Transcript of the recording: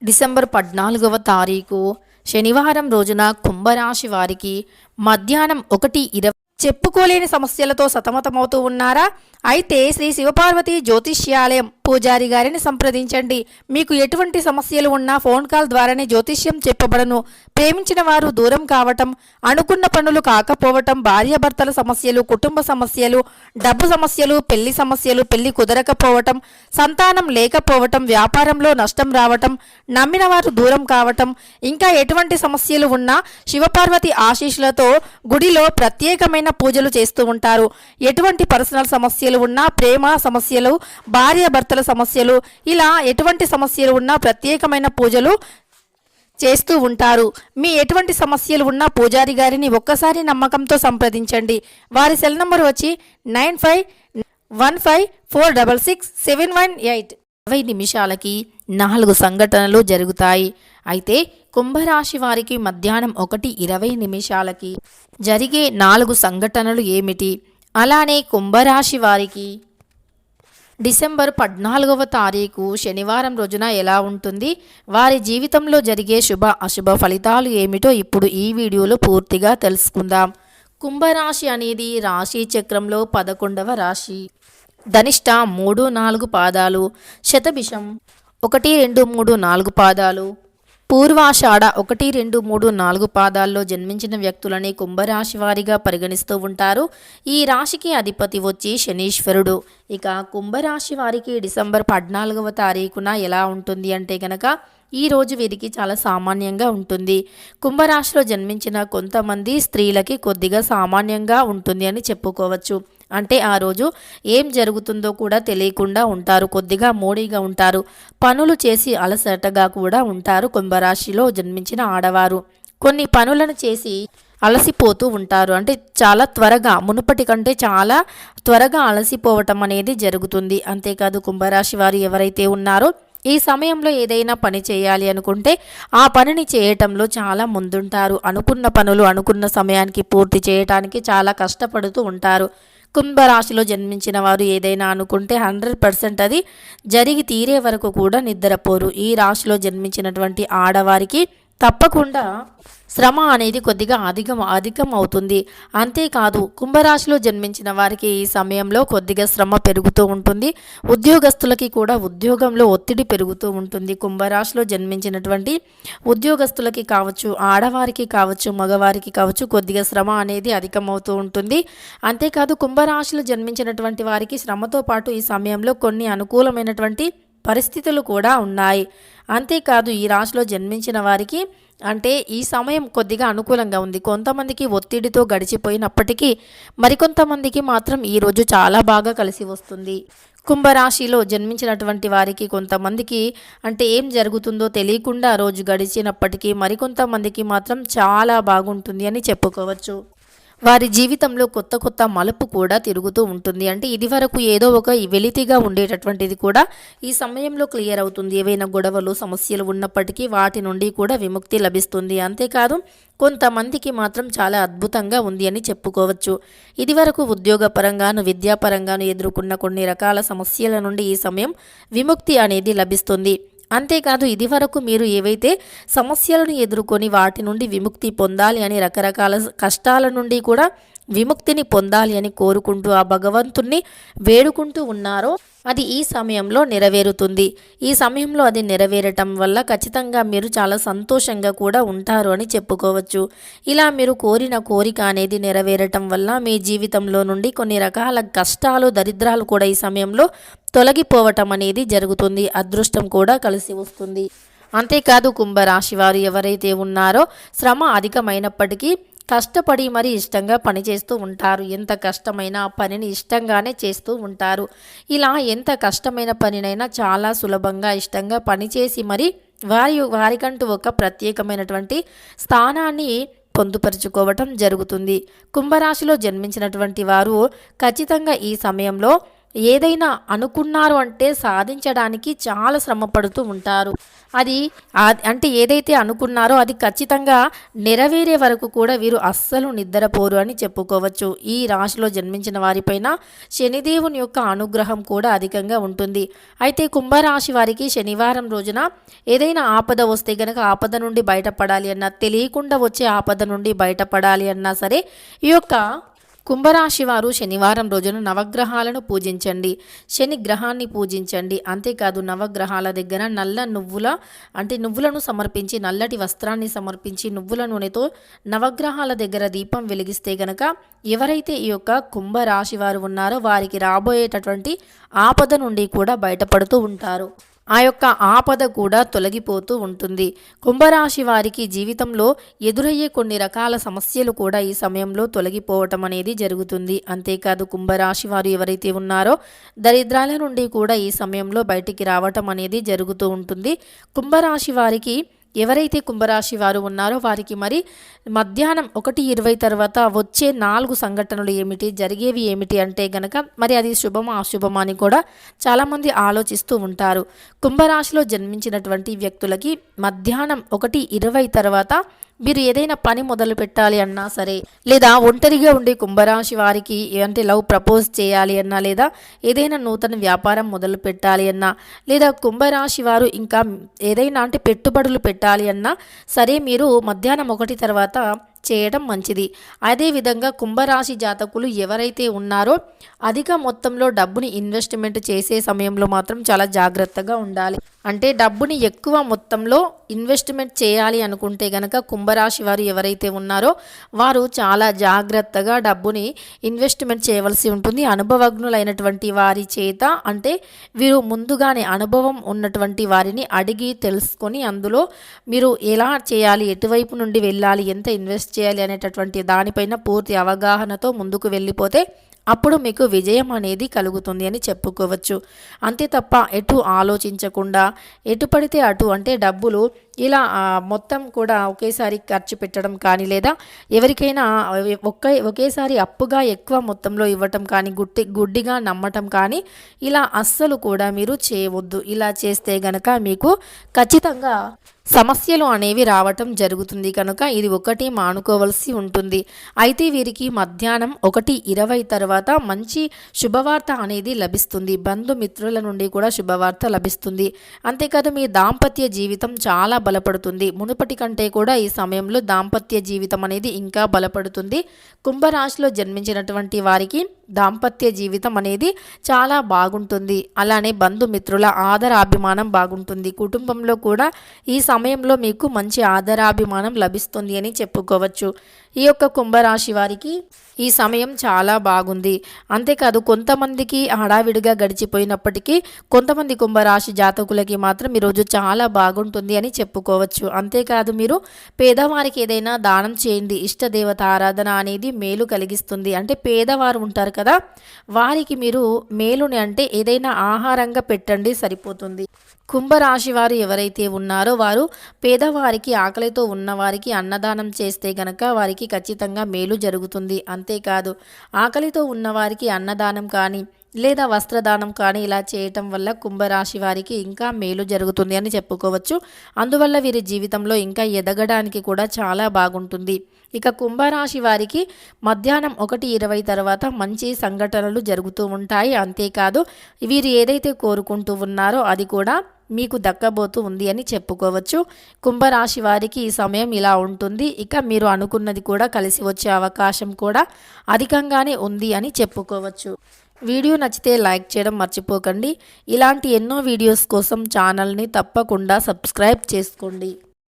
December 14వ తారీఖు శనివారం రోజున కుంభరాశి వారికి మధ్యాహ్నం 1:20 చెప్పుకోలేని సమస్యలతో సతమతమవుతూ ఉన్నారా? అయితే శ్రీ శివపార్వతి జ్యోతిష్యాలయం పూజారి గారిని సంప్రదించండి. మీకు ఎటువంటి సమస్యలు ఉన్నా ఫోన్ కాల్ ద్వారానే జ్యోతిష్యం చెప్పబడను. ప్రేమించిన వారు దూరం కావటం, అనుకున్న పనులు కాకపోవటం, భార్యాభర్తల సమస్యలు, కుటుంబ సమస్యలు, డబ్బు సమస్యలు, పెళ్లి సమస్యలు, పెళ్లి కుదరకపోవటం, సంతానం లేకపోవటం, వ్యాపారంలో నష్టం రావటం, నమ్మిన వారు దూరం కావటం, ఇంకా ఎటువంటి సమస్యలు ఉన్నా శివపార్వతి ఆశీస్సులతో గుడిలో ప్రత్యేకమైన పూజలు చేస్తూ ఉంటారు. ఎటువంటి పర్సనల్ సమస్యలు ఉన్నా, ప్రేమ సమస్యలు, భార్యాభర్తల సమస్యలు, ఇలా ఎటువంటి సమస్యలు ఉన్నా ప్రత్యేకమైన పూజలు చేస్తూ ఉంటారు. మీ ఎటువంటి సమస్యలు ఉన్నా పూజారి గారిని ఒక్కసారి నమ్మకంతో సంప్రదించండి. వారి సెల్ నంబర్ వచ్చి 9515466718. 20 నిమిషాలకి 4 సంఘటనలు జరుగుతాయి. అయితే కుంభరాశి వారికి మధ్యాహ్నం 1:20 జరిగే 4 సంఘటనలు ఏమిటి? అలానే కుంభరాశి వారికి డిసెంబర్ 14వ తారీఖు శనివారం రోజున ఎలా ఉంటుంది, వారి జీవితంలో జరిగే శుభ అశుభ ఫలితాలు ఏమిటో ఇప్పుడు ఈ వీడియోలో పూర్తిగా తెలుసుకుందాం. కుంభరాశి అనేది రాశి చక్రంలో 11వ రాశి. ధనిష్ట 3, 4 పాదాలు, శతభిషం 1, 2, 3, 4 పాదాలు, పూర్వాషాఢ 1, 2, 3, 4 పాదాల్లో జన్మించిన వ్యక్తులని కుంభరాశి వారిగా పరిగణిస్తూ ఉంటారు. ఈ రాశికి అధిపతి వచ్చి శనీశ్వరుడు. ఇక కుంభరాశి వారికి డిసెంబర్ 14వ తారీఖున ఎలా ఉంటుంది అంటే కనుక ఈ రోజు వీరికి చాలా సామాన్యంగా ఉంటుంది. కుంభరాశిలో జన్మించిన కొంతమంది స్త్రీలకి కొద్దిగా సామాన్యంగా ఉంటుంది అని చెప్పుకోవచ్చు. అంటే ఆ రోజు ఏం జరుగుతుందో కూడా తెలియకుండా ఉంటారు, కొద్దిగా మోడీగా ఉంటారు, పనులు చేసి అలసటగా కూడా ఉంటారు. కుంభరాశిలో జన్మించిన ఆడవారు కొన్ని పనులను చేసి అలసిపోతూ ఉంటారు. అంటే చాలా త్వరగా, మునుపటి కంటే చాలా త్వరగా అలసిపోవటం అనేది జరుగుతుంది. అంతేకాదు కుంభరాశి వారు ఎవరైతే ఉన్నారో ఈ సమయంలో ఏదైనా పని చేయాలి అనుకుంటే ఆ పనిని చేయటంలో చాలా ముందుంటారు. అనుకున్న పనులు అనుకున్న సమయానికి పూర్తి చేయటానికి చాలా కష్టపడుతూ ఉంటారు. కుంభరాశిలో జన్మించిన వారు ఏదైనా అనుకుంటే 100% అది జరిగి తీరే వరకు కూడా నిద్రపోరు. ఈ రాశిలో జన్మించినటువంటి ఆడవారికి తప్పకుండా శ్రమ అనేది కొద్దిగా అధికం అవుతుంది. అంతేకాదు కుంభరాశిలో జన్మించిన వారికి ఈ సమయంలో కొద్దిగా శ్రమ పెరుగుతూ ఉంటుంది. ఉద్యోగస్తులకి కూడా ఉద్యోగంలో ఒత్తిడి పెరుగుతూ ఉంటుంది. కుంభరాశిలో జన్మించినటువంటి ఉద్యోగస్తులకి కావచ్చు, ఆడవారికి కావచ్చు, మగవారికి కావచ్చు, కొద్దిగా శ్రమ అనేది అధికమవుతూ ఉంటుంది. అంతేకాదు కుంభరాశిలో జన్మించినటువంటి వారికి శ్రమతో పాటు ఈ సమయంలో కొన్ని అనుకూలమైనటువంటి పరిస్థితులు కూడా ఉన్నాయి. అంతేకాదు ఈ రాశిలో జన్మించిన వారికి అంటే ఈ సమయం కొద్దిగా అనుకూలంగా ఉంది. కొంతమందికి ఒత్తిడితో గడిచిపోయినప్పటికీ మరికొంతమందికి మాత్రం ఈరోజు చాలా బాగా కలిసి వస్తుంది. కుంభరాశిలో జన్మించినటువంటి వారికి కొంతమందికి అంటే ఏం జరుగుతుందో తెలియకుండా రోజు గడిచినప్పటికీ మరికొంతమందికి మాత్రం చాలా బాగుంటుంది అని చెప్పుకోవచ్చు. వారి జీవితంలో కొత్త కొత్త మలుపు కూడా తిరుగుతూ ఉంటుంది. అంటే ఇది వరకు ఏదో ఒక వెలితిగా ఉండేటటువంటిది కూడా ఈ సమయంలో క్లియర్ అవుతుంది. ఏవైనా గొడవలు సమస్యలు ఉన్నప్పటికీ వాటి నుండి కూడా విముక్తి లభిస్తుంది. అంతేకాదు కొంతమందికి మాత్రం చాలా అద్భుతంగా ఉంది అని చెప్పుకోవచ్చు. ఇది వరకు ఉద్యోగపరంగాను విద్యాపరంగాను ఎదుర్కొన్న కొన్ని రకాల సమస్యల నుండి ఈ సమయం విముక్తి అనేది లభిస్తుంది. అంతేకాదు ఇది వరకు మీరు ఏవైతే సమస్యలను ఎదుర్కొని వాటి నుండి విముక్తి పొందాలి అని రకరకాల కష్టాల నుండి కూడా విముక్తిని పొందాలి అని కోరుకుంటూ ఆ భగవంతుణ్ణి వేడుకుంటూ ఉన్నారో అది ఈ సమయంలో నెరవేరుతుంది. ఈ సమయంలో అది నెరవేరటం వల్ల ఖచ్చితంగా మీరు చాలా సంతోషంగా కూడా ఉంటారు అని చెప్పుకోవచ్చు. ఇలా మీరు కోరిన కోరిక అనేది నెరవేరటం వల్ల మీ జీవితంలో నుండి కొన్ని రకాల కష్టాలు, దరిద్రాలు కూడా ఈ సమయంలో తొలగిపోవటం అనేది జరుగుతుంది. అదృష్టం కూడా కలిసి వస్తుంది. అంతేకాదు కుంభరాశి వారు ఎవరైతే ఉన్నారో శ్రమ అధికమైనప్పటికీ కష్టపడి మరి ఇష్టంగా పనిచేస్తూ ఉంటారు. ఎంత కష్టమైన పనిని ఇష్టంగానే చేస్తూ ఉంటారు. ఇలా ఎంత కష్టమైన పనినైనా చాలా సులభంగా ఇష్టంగా పనిచేసి మరి వారికంటూ ఒక ప్రత్యేకమైనటువంటి స్థానాన్ని పొందుపరుచుకోవటం జరుగుతుంది. కుంభరాశిలో జన్మించినటువంటి వారు ఖచ్చితంగా ఈ సమయంలో ఏదైనా అనుకున్నారు అంటే సాధించడానికి చాలా శ్రమ పడుతూ ఉంటారు. అది అంటే ఏదైతే అనుకున్నారో అది ఖచ్చితంగా నెరవేరే వరకు కూడా వీరు అస్సలు నిద్రపోరు అని చెప్పుకోవచ్చు. ఈ రాశిలో జన్మించిన వారిపైన శనిదేవుని యొక్క అనుగ్రహం కూడా అధికంగా ఉంటుంది. అయితే కుంభరాశి వారికి శనివారం రోజున ఏదైనా ఆపద వస్తే గనక ఆపద నుండి బయటపడాలి అన్నా, తెలియకుండా వచ్చే ఆపద నుండి బయటపడాలి అన్నా సరే ఈ యొక్క కుంభరాశి వారు శనివారం రోజున నవగ్రహాలను పూజించండి, శని గ్రహాన్ని పూజించండి. అంతేకాదు నవగ్రహాల దగ్గర నల్ల నువ్వులను సమర్పించి, నల్లటి వస్త్రాన్ని సమర్పించి, నువ్వుల నూనెతో నవగ్రహాల దగ్గర దీపం వెలిగిస్తే గనక ఎవరైతే ఈ యొక్క కుంభరాశి వారు ఉన్నారో వారికి రాబోయేటటువంటి ఆపద నుండి కూడా బయటపడుతూ ఉంటారు. ఆ యొక్క ఆపద కూడా తొలగిపోతూ ఉంటుంది. కుంభరాశి వారికి జీవితంలో ఎదురయ్యే కొన్ని రకాల సమస్యలు కూడా ఈ సమయంలో తొలగిపోవటం అనేది జరుగుతుంది. అంతేకాదు కుంభరాశి వారు ఎవరైతే ఉన్నారో దరిద్రాల నుండి కూడా ఈ సమయంలో బయటికి రావటం అనేది జరుగుతూ ఉంటుంది. కుంభరాశి వారికి ఎవరైతే కుంభరాశి వారు ఉన్నారో వారికి మరి మధ్యాహ్నం 1:20 తర్వాత వచ్చే 4 సంఘటనలు ఏమిటి, జరిగేవి ఏమిటి అంటే గనక మరి అది శుభమా అశుభమా అని కూడా చాలామంది ఆలోచిస్తూ ఉంటారు. కుంభరాశిలో జన్మించినటువంటి వ్యక్తులకి మధ్యాహ్నం 1:20 తర్వాత మీరు ఏదైనా పని మొదలు పెట్టాలి అన్నా సరే, లేదా ఒంటరిగా ఉండే కుంభరాశి వారికి అంటే లవ్ ప్రపోజ్ చేయాలి అన్నా, లేదా ఏదైనా నూతన వ్యాపారం మొదలు పెట్టాలి అన్నా, లేదా కుంభరాశి వారు ఇంకా ఏదైనా అంటే పెట్టుబడులు పెట్టాలి అన్నా సరే మీరు మధ్యాహ్నం 1 తర్వాత చేయడం మంచిది. అదేవిధంగా కుంభరాశి జాతకులు ఎవరైతే ఉన్నారో అధిక మొత్తంలో డబ్బుని ఇన్వెస్ట్మెంట్ చేసే సమయంలో మాత్రం చాలా జాగ్రత్తగా ఉండాలి. అంటే డబ్బుని ఎక్కువ మొత్తంలో ఇన్వెస్ట్మెంట్ చేయాలి అనుకుంటే గనక కుంభరాశి వారు ఎవరైతే ఉన్నారో వారు చాలా జాగ్రత్తగా డబ్బుని ఇన్వెస్ట్మెంట్ చేయవలసి ఉంటుంది. అనుభవజ్ఞులైనటువంటి వారి చేత, అంటే వీరు ముందుగానే అనుభవం ఉన్నటువంటి వారిని అడిగి తెలుసుకొని అందులో మీరు ఎలా చేయాలి, ఎటువైపు నుండి వెళ్ళాలి, ఎంత ఇన్వెస్ట్ చేయాలి అనేటటువంటి దానిపైన పూర్తి అవగాహనతో ముందుకు వెళ్ళిపోతే అప్పుడు మీకు విజయం అనేది కలుగుతుంది అని చెప్పుకోవచ్చు. అంతే తప్ప ఎటు ఆలోచించకుండా ఎటు పడితే అటు అంటే డబ్బులు ఇలా మొత్తం కూడా ఒకేసారి ఖర్చు పెట్టడం కానీ, లేదా ఎవరికైనా ఒకేసారి అప్పుగా ఎక్కువ మొత్తంలో ఇవ్వటం కానీ, గుడ్డిగా నమ్మటం కానీ ఇలా అస్సలు కూడా మీరు చేయవద్దు. ఇలా చేస్తే గనక మీకు ఖచ్చితంగా సమస్యలు అనేవి రావటం జరుగుతుంది కనుక ఇది ఒకటి మానుకోవలసి ఉంటుంది. అయితే వీరికి మధ్యాహ్నం 1:20 తర్వాత మంచి శుభవార్త అనేది లభిస్తుంది. బంధుమిత్రుల నుండి కూడా శుభవార్త లభిస్తుంది. అంతేకాదు మీ దాంపత్య జీవితం చాలా బలపడుతుంది. మునుపటి కంటే కూడా ఈ సమయంలో దాంపత్య జీవితం అనేది ఇంకా బలపడుతుంది. కుంభరాశిలో జన్మించినటువంటి వారికి దాంపత్య జీవితం అనేది చాలా బాగుంటుంది. అలానే బంధుమిత్రుల ఆదరాభిమానం బాగుంటుంది. కుటుంబంలో కూడా ఈ సమయంలో మీకు మంచి ఆదరాభిమానం లభిస్తుంది అని చెప్పుకోవచ్చు. ఈ యొక్క కుంభరాశి వారికి ఈ సమయం చాలా బాగుంది. అంతేకాదు కొంతమందికి హడావిడిగా గడిచిపోయినప్పటికీ కొంతమంది కుంభరాశి జాతకులకి మాత్రం ఈరోజు చాలా బాగుంటుంది అని చెప్పుకోవచ్చు. అంతేకాదు మీరు పేదవారికి ఏదైనా దానం చేయండి. ఇష్టదేవత ఆరాధన అనేది మేలు కలిగిస్తుంది. అంటే పేదవారు ఉంటారు కదా, వారికి మీరు మేలుని అంటే ఏదైనా ఆహారంగా పెట్టండి, సరిపోతుంది. కుంభరాశి వారు ఎవరైతే ఉన్నారో వారు పేదవారికి, ఆకలితో ఉన్నవారికి అన్నదానం చేస్తే గనక వారికి ఖచ్చితంగా మేలు జరుగుతుంది. అంతేకాదు ఆకలితో ఉన్నవారికి అన్నదానం కానీ లేదా వస్త్రదానం కానీ ఇలా చేయటం వల్ల కుంభరాశి వారికి ఇంకా మేలు జరుగుతుంది అని చెప్పుకోవచ్చు. అందువల్ల వీరి జీవితంలో ఇంకా ఎదగడానికి కూడా చాలా బాగుంటుంది. ఇక కుంభరాశి వారికి మధ్యాహ్నం 1:20 తర్వాత మంచి సంఘటనలు జరుగుతూ ఉంటాయి. అంతేకాదు వీరు ఏదైతే కోరుకుంటూ ఉన్నారో అది కూడా మీకు దక్కబోతూ ఉంది అని చెప్పుకోవచ్చు. కుంభరాశి వారికి ఈ సమయం ఇలా ఉంటుంది. ఇక మీరు అనుకున్నది కూడా కలిసి వచ్చే అవకాశం కూడా అధికంగానే ఉంది అని చెప్పుకోవచ్చు. వీడియో నచ్చితే లైక్ చేయడం మర్చిపోకండి. ఇలాంటి ఎన్నో వీడియోస్ కోసం ఛానల్ని తప్పకుండా సబ్స్క్రైబ్ చేసుకోండి.